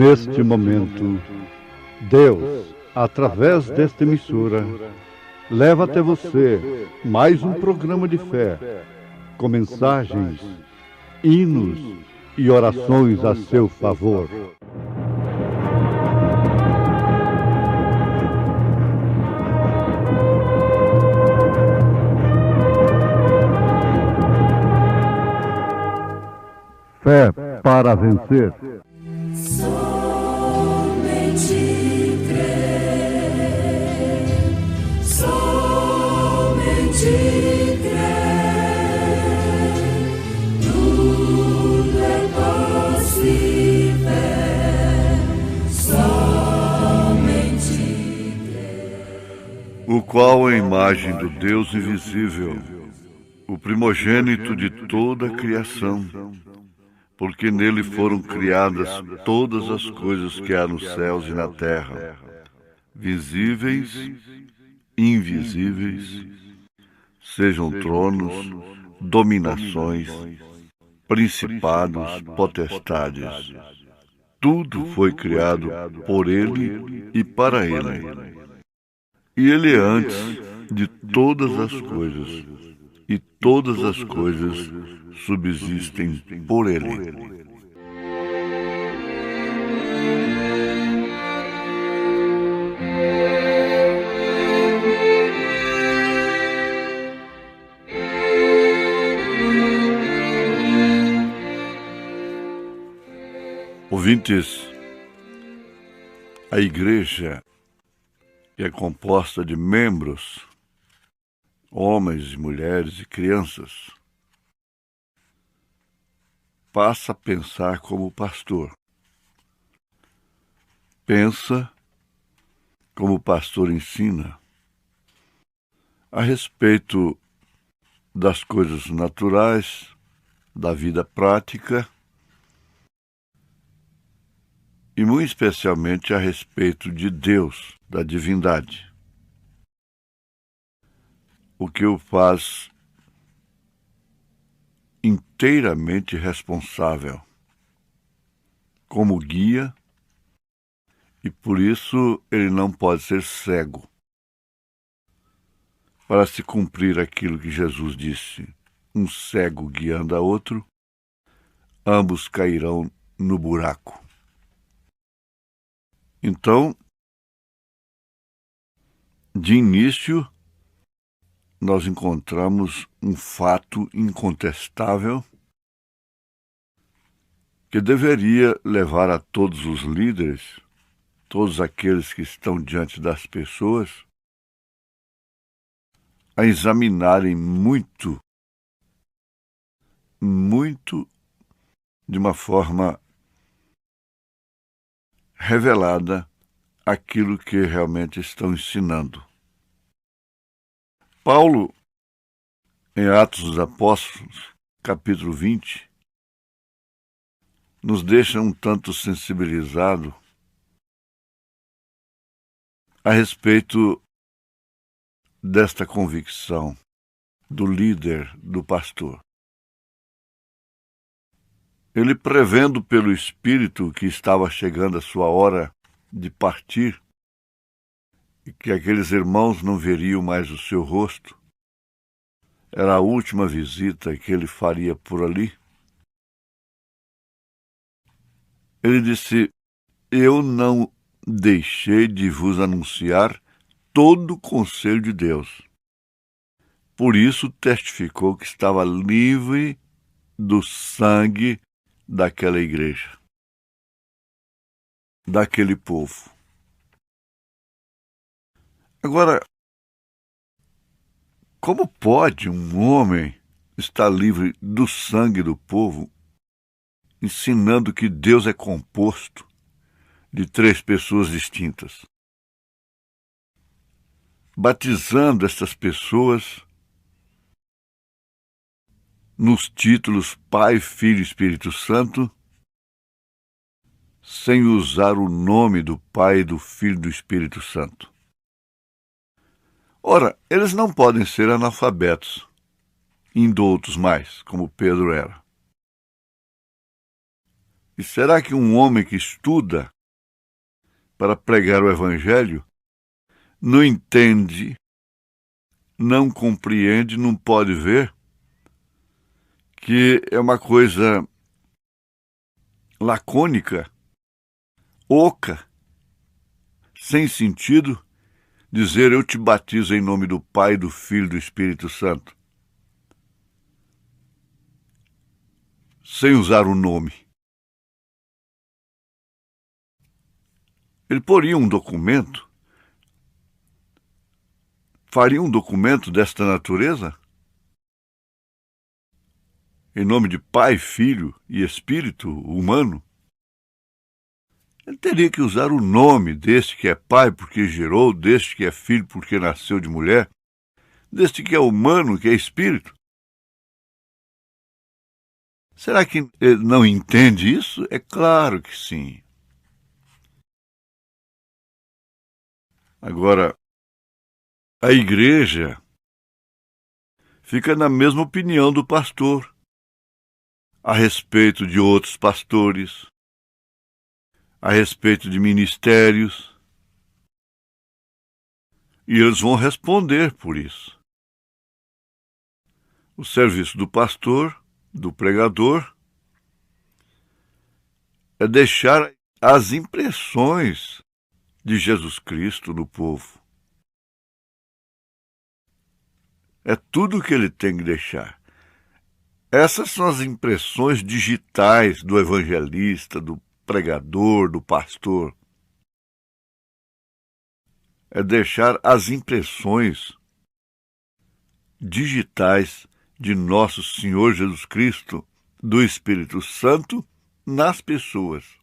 neste momento, Deus, através desta emissora, leva até você mais um programa de fé, com mensagens, hinos e orações a seu favor. Fé para vencer. Somente crer, somente crer, tudo é possível, somente crer. O qual é a imagem do Deus invisível, o primogênito de toda a criação, porque nele foram criadas todas as coisas que há nos céus e na terra, visíveis, invisíveis, sejam tronos, dominações, principados, potestades. Tudo foi criado por ele e para ele. E ele é antes de todas as coisas, e todas as coisas subsistem por ele. Ouvintes, a igreja é composta de membros, homens, mulheres e crianças. Passa a pensar como pastor. Pensa como o pastor ensina a respeito das coisas naturais, da vida prática e muito especialmente a respeito de Deus, da divindade. O que o faz inteiramente responsável como guia, e por isso ele não pode ser cego. Para se cumprir aquilo que Jesus disse, um cego guiando a outro, ambos cairão no buraco. Então, de início, nós encontramos um fato incontestável que deveria levar a todos os líderes, todos aqueles que estão diante das pessoas, a examinarem muito, de uma forma revelada, aquilo que realmente estão ensinando. Paulo, em Atos dos Apóstolos, capítulo 20, nos deixa um tanto sensibilizado a respeito desta convicção do líder, do pastor. Ele, prevendo pelo Espírito que estava chegando a sua hora de partir, e que aqueles irmãos não veriam mais o seu rosto, era a última visita que ele faria por ali, ele disse: eu não deixei de vos anunciar todo o conselho de Deus. Por isso testificou que estava livre do sangue daquela igreja, daquele povo. Agora, como pode um homem estar livre do sangue do povo, ensinando que Deus é composto de 3 pessoas distintas? Batizando essas pessoas nos títulos Pai, Filho e Espírito Santo, sem usar o nome do Pai, do Filho e do Espírito Santo. Ora, eles não podem ser analfabetos, indoutos mais, como Pedro era. E será que um homem que estuda para pregar o Evangelho, não entende, não compreende, não pode ver que é uma coisa lacônica, oca, sem sentido, dizer eu te batizo em nome do Pai, do Filho e do Espírito Santo, sem usar o nome. Ele poria um documento, faria um documento desta natureza, em nome de Pai, Filho e Espírito humano. Ele teria que usar o nome deste que é pai porque gerou, deste que é filho porque nasceu de mulher, deste que é humano, que é espírito. Será que ele não entende isso? É claro que sim. Agora, a igreja fica na mesma opinião do pastor a respeito de outros pastores, a respeito de ministérios, e eles vão responder por isso. O serviço do pastor, do pregador, é deixar as impressões de Jesus Cristo no povo. É tudo o que ele tem que deixar. Essas são as impressões digitais do evangelista, do pregador, do pastor. É deixar as impressões digitais de nosso Senhor Jesus Cristo, do Espírito Santo, nas pessoas.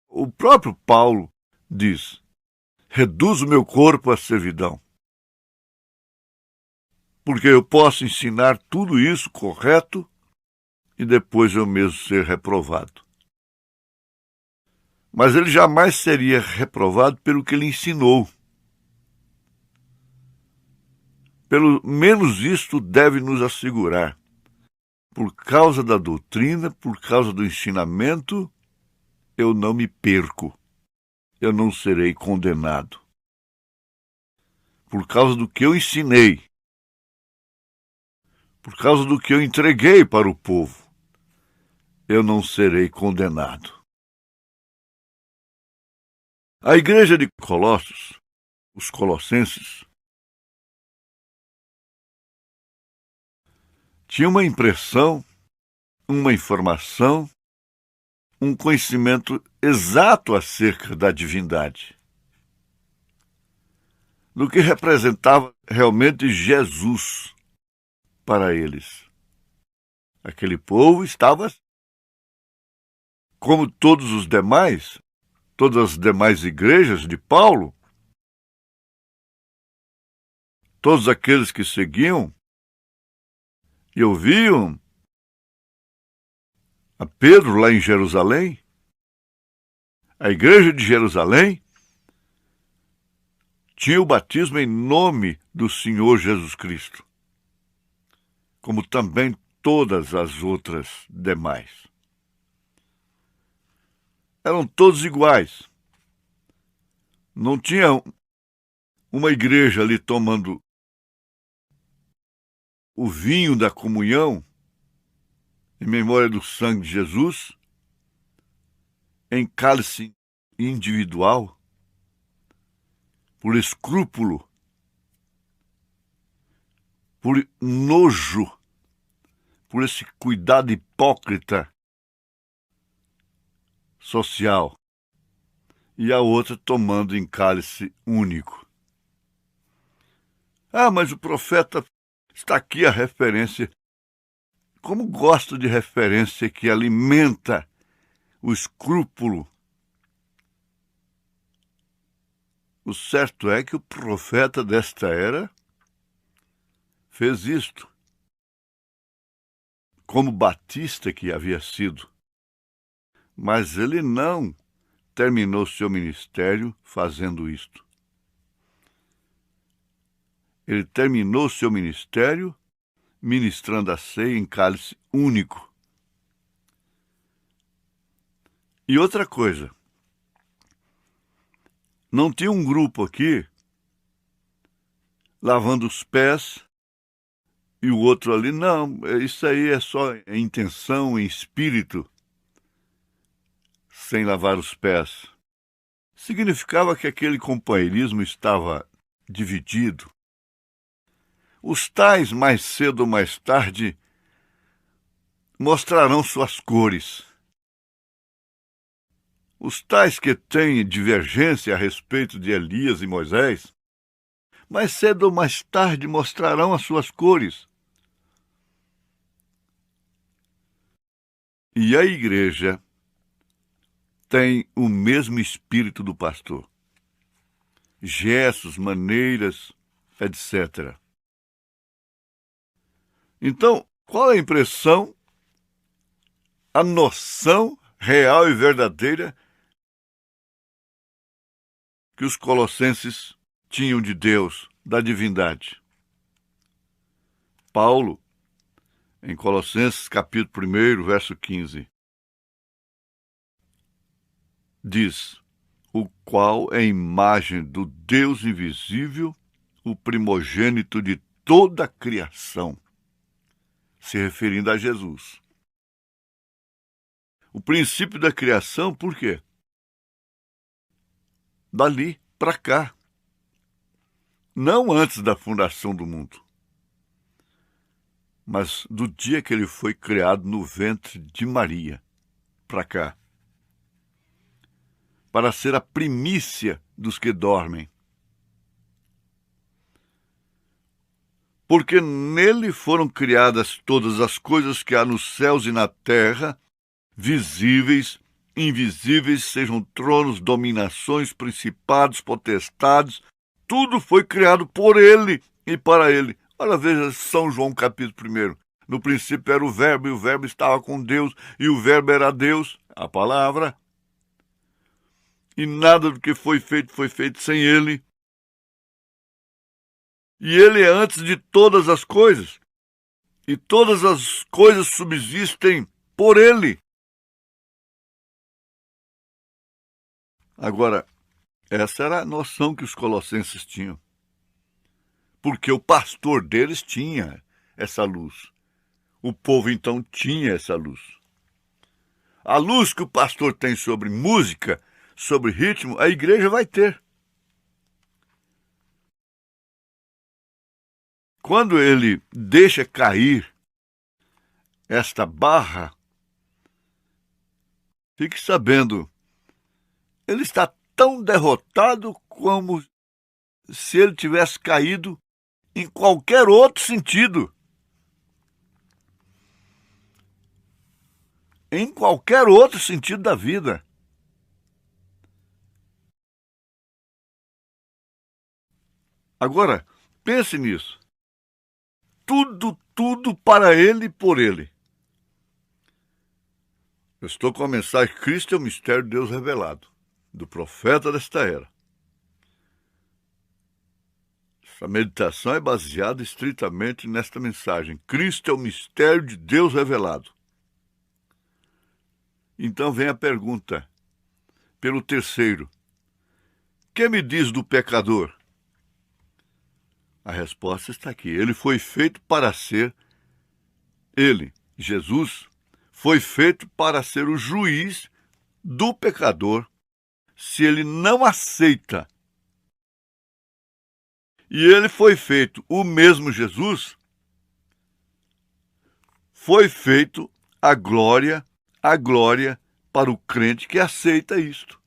O próprio Paulo diz: reduz o meu corpo à servidão, porque eu posso ensinar tudo isso correto e depois eu mesmo ser reprovado. Mas ele jamais seria reprovado pelo que ele ensinou. Pelo menos isto deve nos assegurar. Por causa da doutrina, por causa do ensinamento, eu não me perco. Eu não serei condenado. Por causa do que eu ensinei, por causa do que eu entreguei para o povo, eu não serei condenado. A igreja de Colossos, os colossenses, tinha uma impressão, uma informação, um conhecimento exato acerca da divindade, do que representava realmente Jesus para eles. Aquele povo estava, como todos os demais, todas as demais igrejas de Paulo, todos aqueles que seguiam e ouviam a Pedro lá em Jerusalém, a igreja de Jerusalém tinha o batismo em nome do Senhor Jesus Cristo, como também todas as outras demais. Eram todos iguais. Não tinha uma igreja ali tomando o vinho da comunhão, em memória do sangue de Jesus, em cálice individual, por escrúpulo, por nojo, por esse cuidado hipócrita social, e a outra tomando em cálice único. Ah, mas o profeta, está aqui a referência. Como gosto de referência que alimenta o escrúpulo. O certo é que o profeta desta era fez isto, como Batista que havia sido. Mas ele não terminou seu ministério fazendo isto. Ele terminou seu ministério ministrando a ceia em cálice único. E outra coisa, Não tinha um grupo aqui lavando os pés e o outro ali. Não, isso aí é só em intenção, em espírito, sem lavar os pés. Significava que aquele companheirismo estava dividido. Os tais, mais cedo ou mais tarde, mostrarão suas cores. Os tais que têm divergência a respeito de Elias e Moisés, mais cedo ou mais tarde mostrarão as suas cores. E a igreja tem o mesmo espírito do pastor. Gestos, maneiras, etc. Então, qual a impressão, a noção real e verdadeira que os colossenses tinham de Deus, da divindade? Paulo, em Colossenses capítulo 1, verso 15, diz: o qual é a imagem do Deus invisível, o primogênito de toda a criação, se referindo a Jesus. O princípio da criação, por quê? Dali para cá. Não antes da fundação do mundo, mas do dia que ele foi criado no ventre de Maria, para cá. Para ser a primícia dos que dormem. Porque nele foram criadas todas as coisas que há nos céus e na terra, visíveis, invisíveis, sejam tronos, dominações, principados, potestades, tudo foi criado por ele e para ele. Olha, veja São João capítulo 1. No princípio era o Verbo, e o Verbo estava com Deus, e o Verbo era Deus, a palavra. E nada do que foi feito sem ele. E ele é antes de todas as coisas. E todas as coisas subsistem por ele. Agora, essa era a noção que os colossenses tinham. Porque o pastor deles tinha essa luz. O povo, então, tinha essa luz. A luz que o pastor tem sobre música, sobre ritmo, a igreja vai ter. Quando ele deixa cair esta barra, fique sabendo, ele está tão derrotado como se ele tivesse caído em qualquer outro sentido. Em qualquer outro sentido da vida. Agora, pense nisso. Tudo para ele e por ele. Eu estou com a mensagem: Cristo é o mistério de Deus revelado, do profeta desta era. Essa meditação é baseada estritamente nesta mensagem. Cristo é o mistério de Deus revelado. Então vem a pergunta, pelo terceiro: que me diz do pecador? A resposta está aqui. Ele foi feito para ser, ele, Jesus, foi feito para ser o juiz do pecador, se ele não aceita. E ele foi feito, o mesmo Jesus, foi feito a glória para o crente que aceita isto.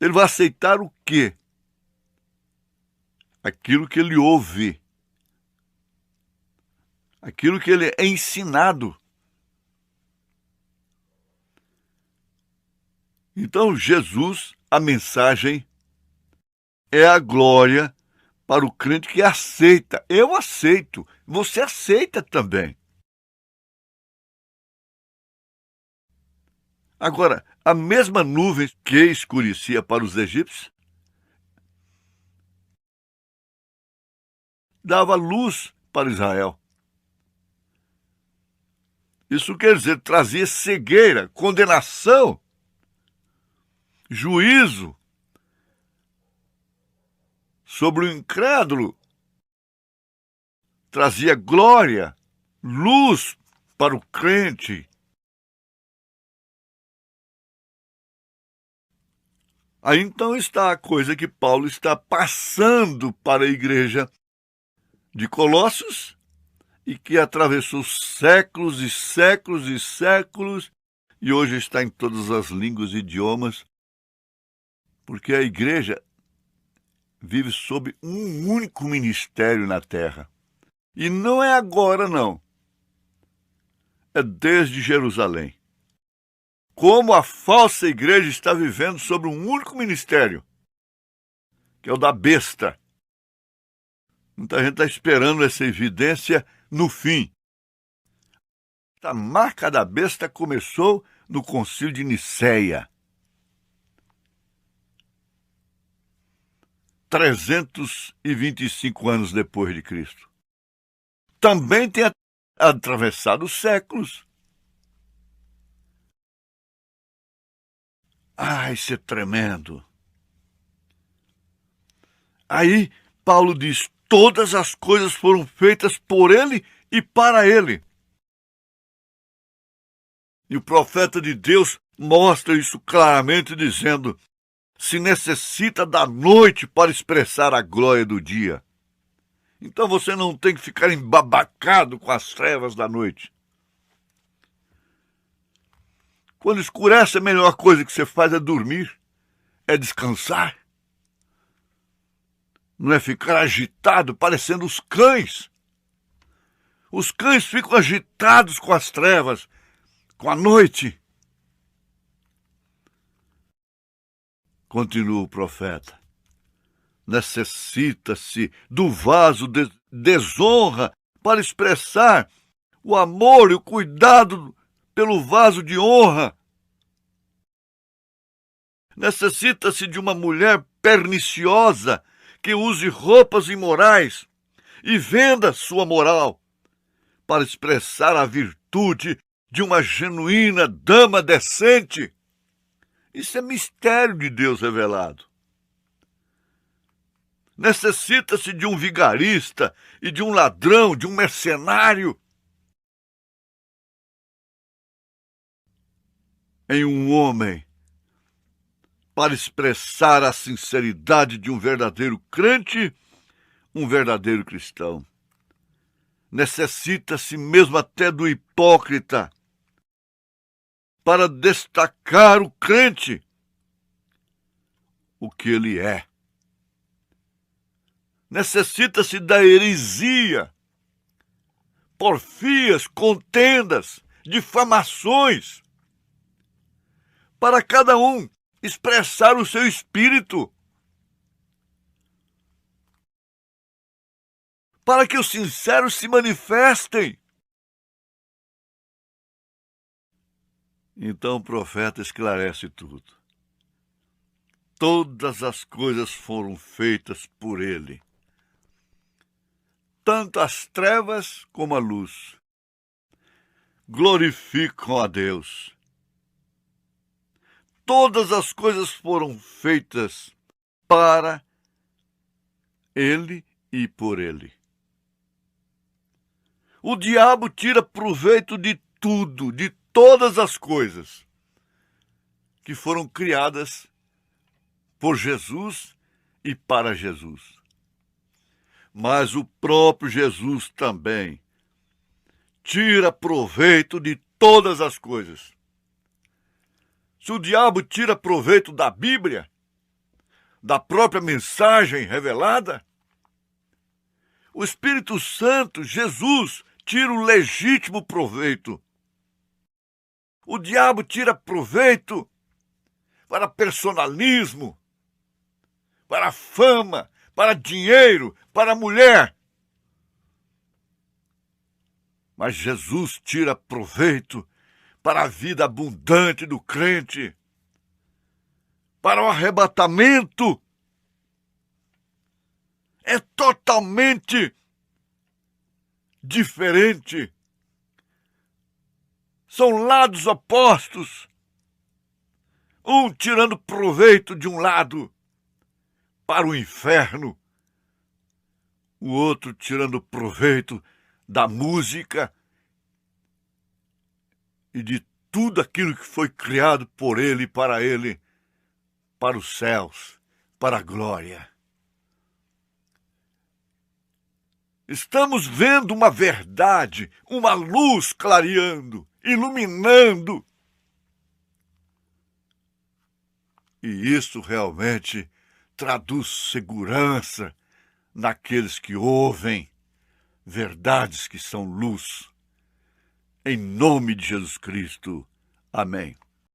Ele vai aceitar o quê? Aquilo que ele ouve, aquilo que ele é ensinado. Então, Jesus, a mensagem é a glória para o crente que aceita. Eu aceito, você aceita também. Agora, a mesma nuvem que escurecia para os egípcios dava luz para Israel. Isso quer dizer, trazia cegueira, condenação juízo sobre o incrédulo, trazia glória, luz para o crente. Aí então está a coisa que Paulo está passando para a igreja de Colossos e que atravessou séculos e séculos e séculos e hoje está em todas as línguas e idiomas, porque a igreja vive sob um único ministério na terra. E não é agora, não. É desde Jerusalém. Como a falsa igreja está vivendo sobre um único ministério, que é o da besta. Muita gente está esperando essa evidência no fim. A marca da besta começou no Concílio de Nicéia. 325 anos depois de Cristo. Também tem atravessado os séculos. Isso é tremendo. Aí Paulo diz: todas as coisas foram feitas por ele e para ele. E o profeta de Deus mostra isso claramente, dizendo: se necessita da noite para expressar a glória do dia. Então você não tem que ficar embabacado com as trevas da noite. Quando escurece, a melhor coisa que você faz é dormir, é descansar. Não é ficar agitado, parecendo os cães. Os cães ficam agitados com as trevas, com a noite. Continua o profeta. Necessita-se do vaso de desonra para expressar o amor e o cuidado pelo vaso de honra. Necessita-se de uma mulher perniciosa que use roupas imorais e venda sua moral para expressar a virtude de uma genuína dama decente. Isso é mistério de Deus revelado. Necessita-se de um vigarista e de um ladrão, de um mercenário, em um homem para expressar a sinceridade de um verdadeiro crente, um verdadeiro cristão. Necessita-se mesmo até do hipócrita para destacar o crente, o que ele é. Necessita-se da heresia, porfias, contendas, difamações, para cada um expressar o seu espírito, para que os sinceros se manifestem. Então o profeta esclarece tudo. Todas as coisas foram feitas por ele. Tanto as trevas como a luz glorificam a Deus. Todas as coisas foram feitas para ele e por ele. O diabo tira proveito de tudo, de todas as coisas que foram criadas por Jesus e para Jesus. Mas o próprio Jesus também tira proveito de todas as coisas. Se o diabo tira proveito da Bíblia, da própria mensagem revelada, o Espírito Santo, Jesus, tira o legítimo proveito. O diabo tira proveito para personalismo, para fama, para dinheiro, para mulher. Mas Jesus tira proveito para a vida abundante do crente, para o arrebatamento. É totalmente diferente. São lados opostos. um tirando proveito de um lado para o inferno, o outro tirando proveito da música e de tudo aquilo que foi criado por ele e para ele, para os céus, para a glória. Estamos vendo uma verdade, uma luz clareando, iluminando. E isso realmente traduz segurança naqueles que ouvem verdades que são luz. Em nome de Jesus Cristo. Amém.